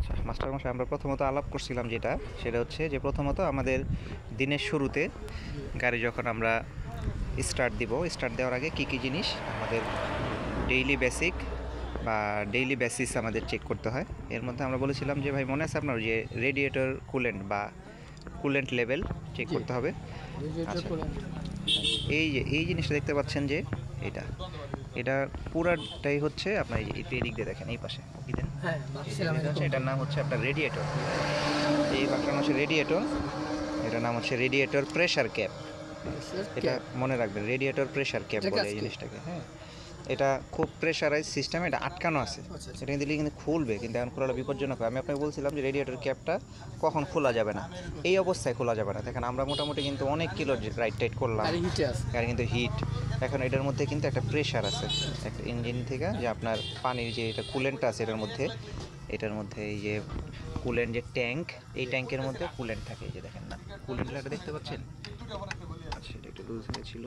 আচ্ছা মাস্টারমশাই, আমরা প্রথমত আলাপ করছিলাম সেটা হচ্ছে যে প্রথমত আমাদের দিনের শুরুতে গাড়ি যখন আমরা স্টার্ট দেওয়ার আগে কী কী জিনিস আমাদের ডেইলি বেসিক বা ডেইলি বেসিস আমাদের চেক করতে হয়। এর মধ্যে আমরা বলেছিলাম যে ভাই মনে আছে আপনার যে রেডিয়েটর কুলেন্ট বা কুলেন্ট লেভেল চেক করতে হবে। আচ্ছা, এই জিনিসটা দেখতে পাচ্ছেন যে এটা এটা পুরাটাই হচ্ছে আপনার এই দিক দিয়ে দেখেন, এই পাশে এটার নাম হচ্ছে আপনার রেডিয়েটর। এই বাক্সটার হচ্ছে রেডিয়েটর, এটার নাম হচ্ছে রেডিয়েটর প্রেসার ক্যাপ। এটা মনে রাখবেন, রেডিয়েটর প্রেসার ক্যাপ বলে এই জিনিসটাকে। হ্যাঁ, এটা খুব প্রেশারাইজ সিস্টেম, এটা আটকানো আছে। এটা দিলে কিন্তু খুলবে, কিন্তু এখন খোলাটা বিপজ্জনক হয়। আমি আপনাকে বলছিলাম যে রেডিয়েটর ক্যাপটা কখন খোলা যাবে না, এই অবস্থায় খোলা যাবে না। দেখেন আমরা মোটামুটি কিন্তু অনেক কিলো রাইট টাইট করলাম, গাড়ি কিন্তু হিট। এখন এটার মধ্যে কিন্তু একটা প্রেশার আছে একটা ইঞ্জিন থেকে, যে আপনার পানির যে এটা কুলেন্টটা আছে এটার মধ্যে এই যে কুলেন্ট যে ট্যাঙ্ক, এই ট্যাঙ্কের মধ্যে কুলেন্ট থাকে। এই যে দেখেন না, কুলেন্টটা দেখতে পাচ্ছেন? আচ্ছা, এটা একটু লুজ হয়েছিল।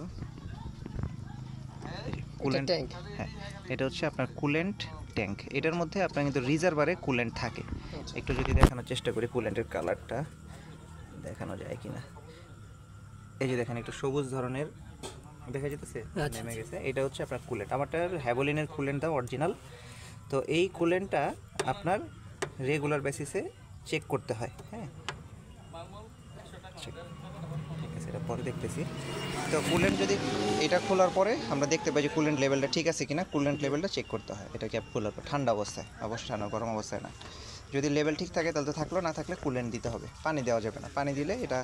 কুলেন্ট ট্যাঙ্ক, হ্যাঁ, এটা হচ্ছে আপনার কুলেন্ট ট্যাঙ্ক। এটার মধ্যে আপনার কিন্তু রিজার্ভারে কুলেন্ট থাকে। একটু যদি দেখানোর চেষ্টা করি কুলেন্টের কালারটা দেখানো যায় কিনা। এই যে দেখেন, একটু সবুজ ধরনের দেখা যেতেছে, নেমে গেছে। এটা হচ্ছে আপনার কুলেন্ট। আমারটার হ্যাভোলিনের কুলেন্টটা অরিজিনাল। তো এই কুলেন্টটা আপনার রেগুলার বেসিসে চেক করতে হয়। হ্যাঁ, ঠিক আছে, এটা পরে দেখতেছি। তো কুলেন্ট যদি এটা খোলার পরে আমরা দেখতে পাই যে কুলেন্ট লেভেলটা ঠিক আছে কিনা। কুলেন্ট লেভেলটা চেক করতে হয় এটা ক্যাপ খোলার পর, ঠান্ডা অবস্থায়, অবশ্যই ঠান্ডা, গরম অবস্থায় না। যদি লেভেল ঠিক থাকে তাহলে তো থাকলো, না থাকলে কুলেন্ট দিতে হবে। পানি দেওয়া যাবে না, পানি দিলে এটা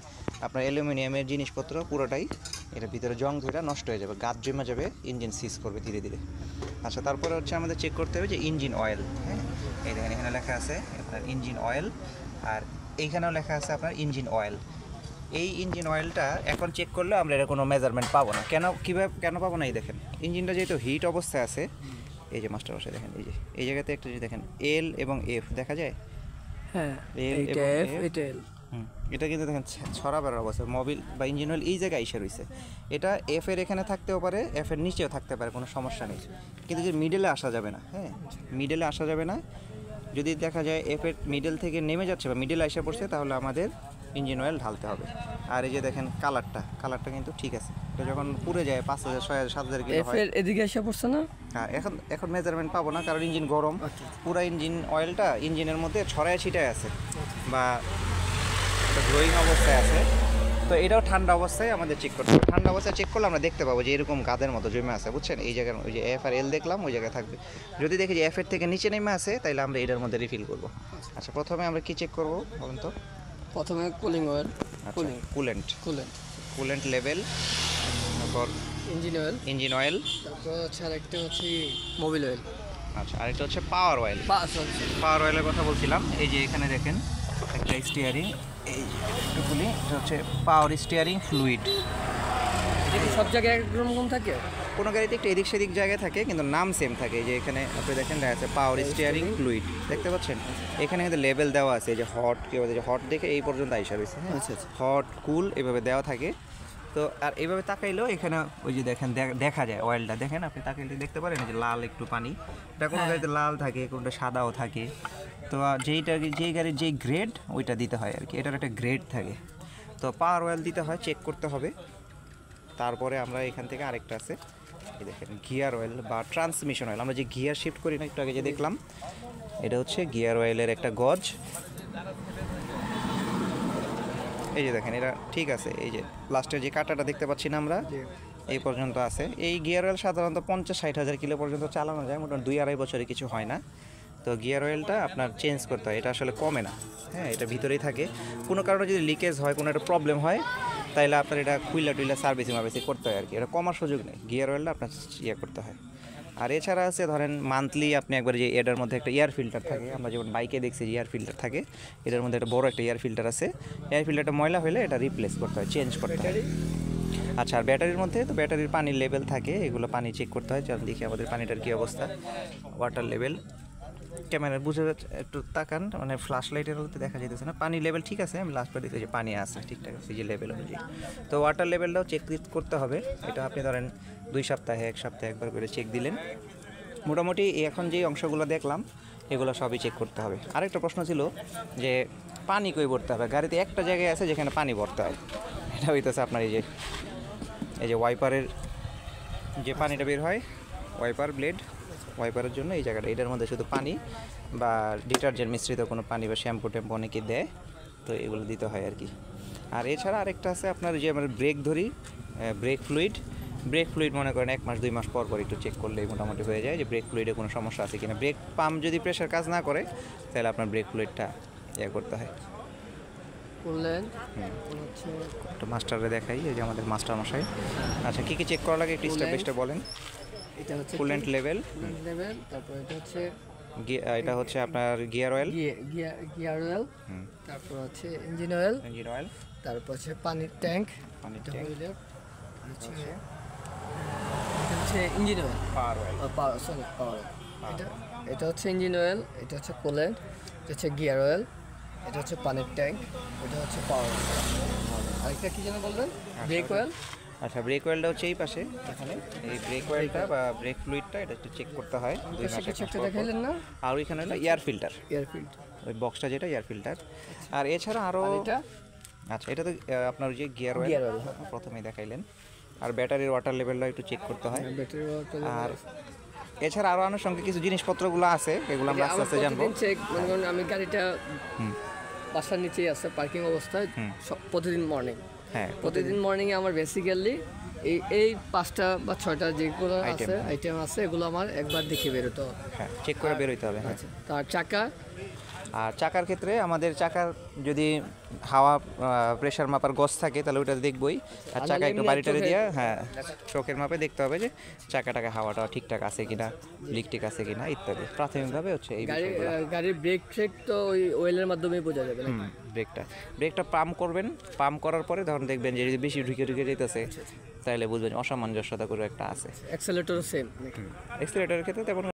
আপনার অ্যালুমিনিয়ামের জিনিসপত্র পুরোটাই এটার ভিতরে জং ধরে নষ্ট হয়ে যাবে, গাছ জমে যাবে, ইঞ্জিন সিজ করবে ধীরে ধীরে। আচ্ছা, তারপরে হচ্ছে আমাদের চেক করতে হবে যে ইঞ্জিন অয়েল। হ্যাঁ, এই দেখেন এখানে লেখা আছে আপনার ইঞ্জিন অয়েল, আর এইখানেও লেখা আছে আপনার ইঞ্জিন অয়েল। এই ইঞ্জিন অয়েলটা এখন চেক করলে আমরা এর কোনো মেজারমেন্ট পাবো না। কেন পাবো না? এই দেখেন, ইঞ্জিনটা যেহেতু হিট অবস্থায় আছে, এই যে মাস্টার বসে দেখেন, এই জায়গাতে একটা যদি দেখেন এল এবং এফ দেখা যায়। হ্যাঁ, এটা কিন্তু দেখেন ছড়াবার অবস্থা, মোবিল বা ইঞ্জিন অয়েল এই জায়গায় এসে রয়েছে। এটা এফ এর এখানে থাকতেও পারে, এফ এর নিচেও থাকতে পারে, কোনো সমস্যা নেই। কিন্তু যে মিডলে আসা যাবে না। হ্যাঁ, মিডলে আসা যাবে না। যদি দেখা যায় এফ এর মিডল থেকে নেমে যাচ্ছে বা মিডলে এসে পড়ছে, তাহলে আমাদের ইঞ্জিন অয়েল ঢালতে হবে। আর এই যে দেখেন কালারটা কিন্তু ঠিক আছে। এটা যখন পুড়ে যায় 5000, 6000, 7000 কিলো হয়, এদিকে এসে পড়ছে না। হ্যাঁ, এখন মেজারমেন্ট পাবো না, কারণ ইঞ্জিন গরম। পুরো ইঞ্জিন অয়েলটা ইঞ্জিনের মধ্যে ছড়ায় ছিটায় আছে বা গ্লোয়িং অবস্থায় আছে। তো এটাও ঠান্ডা অবস্থায় আমাদের চেক করতে হবে। ঠান্ডা অবস্থায় চেক করলে আমরা দেখতে পাবো যে এরকম গাদের মতো জমে আছে, বুঝছেন? এই জায়গার ওই যে এফ আর এল দেখলাম, ওই জায়গায় থাকবে। যদি দেখি যে এফ এর থেকে নিচে নেমে আছে, তাহলে আমরা এটার মধ্যে রিফিল করবো। আচ্ছা, প্রথমে আমরা কি চেক করবো বলুন তো? প্রথমে কুলিং অয়েল, কুলেন্ট লেভেল, তারপর ইঞ্জিন অয়েল, তারপর হচ্ছে আরেকটা হচ্ছে মোবিল অয়েল। আচ্ছা, আরেকটা হচ্ছে পাওয়ার অয়েল। পাওয়ার অয়েলের কথা বলছিলাম। এই যে এখানে দেখেন একটা স্টিয়ারিং, এই যে একটু খুলি, এটা হচ্ছে পাওয়ার স্টিয়ারিং ফ্লুইড। সব জায়গায় একরকম থাকে, কোনো গাড়িতে একটু এদিক সেদিক জায়গায় থাকে, কিন্তু নাম সেম থাকে। এই যে এখানে আপনি দেখেন দেখা আছে পাওয়ার স্টিয়ারিং ফ্লুইড, দেখতে পাচ্ছেন? এখানে কিন্তু লেভেল দেওয়া আছে, যে হট কী বলছে, যে হট দেখে এই পর্যন্ত আইসা রয়েছে। হ্যাঁ, হট কুল এভাবে দেওয়া থাকে। তো আর এইভাবে তাকাইলেও এখানে ওই যে দেখেন দেখা যায় অয়েলটা, দেখেন আপনি তাকাইলে দেখতে পারেন যে লাল একটু পানি। এটা কোনো গাড়িতে লাল থাকে, কোনোটা সাদাও থাকে। তো যেই গাড়ির যেই গ্রেড ওইটা দিতে হয় আর কি, এটার একটা গ্রেড থাকে। তো পাওয়ার অয়েল দিতে হয়, চেক করতে হবে। তারপরে আমরা এখান থেকে আরেকটা আছে, এই দেখেন গিয়ার অয়েল বা ট্রান্সমিশন অয়েল। আমরা যে গিয়ার শিফট করি না একটু আগে যে দেখলাম, এটা হচ্ছে গিয়ার অয়েলের একটা গজ। এই যে দেখেন, এটা ঠিক আছে। এই যে লাস্টের যে কাঁটাটা দেখতে পাচ্ছি না আমরা, এই পর্যন্ত আছে। এই গিয়ার অয়েল সাধারণত 50-60 হাজার কিলো পর্যন্ত চালানো যায়, মোটামুটি 2-2.5 বছরে কিছু হয় না। তো গিয়ার অয়েলটা আপনার চেঞ্জ করতে হয়, এটা আসলে কমে না। হ্যাঁ, এটা ভিতরেই থাকে। কোনো কারণে যদি লিকেজ হয়, কোনো একটা প্রবলেম হয়, তাইলে আপনার এটা টুইলা সার্ভিসিং করতে হয় আর কি। এটা কমার সুযোগ নেই, গিয়ার অয়েলটা আপনার করতে হয়। আর এছাড়া আছে ধরেন মান্থলি আপনি একবার, যে এটার মধ্যে একটা এয়ার ফিল্টার থাকে, আমরা যেমন বাইকে দেখছি যে এয়ার ফিল্টার থাকে, এটার মধ্যে একটা বড় একটা এয়ার ফিল্টার আছে। এয়ার ফিল্টারটা ময়লা হলে এটা রিপ্লেস করতে হয়, চেঞ্জ করতে হয়। আচ্ছা, আর ব্যাটারির মধ্যে তো ব্যাটারির পানির লেভেল থাকে, এগুলো পানি চেক করতে হয়। চলুন দেখি আমাদের পানিটার কী অবস্থা। ওয়াটার লেভেল, ক্যামেরা বুঝে যাচ্ছে, একটু তাকান, মানে ফ্ল্যাশ লাইটের হতে দেখা যেতেছে না। পানি লেভেল ঠিক আছে, আমি লাস্টবার দেখছি যে পানি আছে ঠিকঠাক আছে, যে লেভেল অনুযায়ী। তো ওয়াটার লেভেলটাও চেক করতে হবে। এটা আপনি ধরেন 2 সপ্তাহে 1 সপ্তাহে একবার করে চেক দিলেন, মোটামুটি এখন যে অংশগুলো দেখলাম এগুলো সবই চেক করতে হবে। আরেকটা প্রশ্ন ছিল যে পানি কই ভরতে হবে, গাড়িতে একটা জায়গায় আছে যেখানে পানি ভরতে হয়, এটা হইতেছে আপনার এই যে ওয়াইপারের যে পানিটা বের হয়, ওয়াইপার ব্লেড, ওয়াইপারের জন্য এই জায়গাটা, এটার মধ্যে শুধু পানি বা ডিটারজেন্ট মিশ্রিত কোনো পানি বা শ্যাম্পু ট্যাম্পু অনেকে দেয়, তো এগুলো দিতে হয় আর কি। আর এছাড়া আরেকটা আছে আপনার যে আমরা ব্রেক ধরি, ব্রেক ফ্লুইড মনে করেন 1 মাস 2 মাস পর পর একটু চেক করলেই মোটামুটি হয়ে যায় যে ব্রেক ফ্লুইডে কোনো সমস্যা আছে কিনা। ব্রেক পাম্প যদি প্রেশার কাজ না করে তাহলে আপনার ব্রেক ফ্লুইডটা করতে হয়। করলেন হচ্ছে একটু মাস্টারে দেখাই, এই যে আমাদের মাস্টার মশাই। আচ্ছা কী কী চেক করা লাগে একটু স্টেপ বাই স্টেপ বলেন। এটা হচ্ছে কুলেন্ট লেভেল, লেভেল, তারপর এটা হচ্ছে আপনার গিয়ার অয়েল, গিয়ার অয়েল, তারপর হচ্ছে ইঞ্জিন অয়েল, তারপর হচ্ছে পানির ট্যাঙ্ক, পানির এটা ট্যাঙ্ক, হইলে হচ্ছে এটা হচ্ছে ইঞ্জিন অয়েল, পাওয়ার অয়েল, পাওয়ার সরি পাওয়ার এটা হচ্ছে ইঞ্জিন অয়েল, এটা হচ্ছে কুলেন্ট, এটা হচ্ছে গিয়ার অয়েল, এটা হচ্ছে পানির ট্যাঙ্ক, এটা হচ্ছে পাওয়ার অয়েল। আরেকটা কি যেন বলবেন? Break oil. আচ্ছা ব্রেক অয়েলটা হচ্ছে এই পাশে, এখানে এই ব্রেক অয়েলটা বা ব্রেক ফ্লুইডটা এটা একটু চেক করতে হয় 2 মাস কিছু একটা দেখাইলেন না? আর ওইখানে হলো এয়ার ফিল্টার, এয়ার ফিল্টার, ওই বক্সটা যেটা এয়ার ফিল্টার। আর এছাড়া আরও এটা আচ্ছা এটা তো আপনার ওই যে গিয়ার গিয়ার অয়েল অয়েল প্রথমেই দেখাইলেন। আর ব্যাটারির ওয়াটার লেভেলটা একটু চেক করতে হয়। ব্যাটারি আর এছাড়া আরও আনুষঙ্গিক কিছু জিনিসপত্রগুলো আছে, এগুলো আমরা আস্তে আস্তে জানবো। চেক মনে করেন আমি গাড়িটা বাসার নিচেই আছে পার্কিং অবস্থায়, প্রতিদিন মর্নিং, হ্যাঁ প্রতিদিন মর্নিংয়ে আমার বেসিক্যালি এই 5টা বা 6টা যেগুলো আছে আইটেম আছে এগুলো আমার একবার দেখে বেরোতে হবে। হ্যাঁ চেক করে বেরোতে হবে। হ্যাঁ তার চাকা, আর চাকার ক্ষেত্রে আমাদের চাকার যদি হাওয়া প্রেশার মাপার গজ থাকে তাহলে ওটা দেখবই। আর চাকা একটু বাড়িটারে দিয়ে চোখের মাপে দেখতে হবে যে চাকাটাকে হাওয়াটা ঠিকঠাক আছে কিনা, লিক ঠিক আছে কিনা ইত্যাদি। প্রাথমিকভাবে হচ্ছে এই গাড়ির ব্রেক ট্রেক তো ওই অয়েলের মাধ্যমেই বোঝা যাবে। ব্রেকটা পাম্প করবেন, পাম্প করার পরে ধরুন দেখবেন যে যদি বেশি ঢুকে যেতেছে তাহলে বুঝবেন অসামঞ্জস্যতা করে একটা আছে। অ্যাক্সেলেটরও সেম। এক্সিলারেটরের ক্ষেত্রে তেমন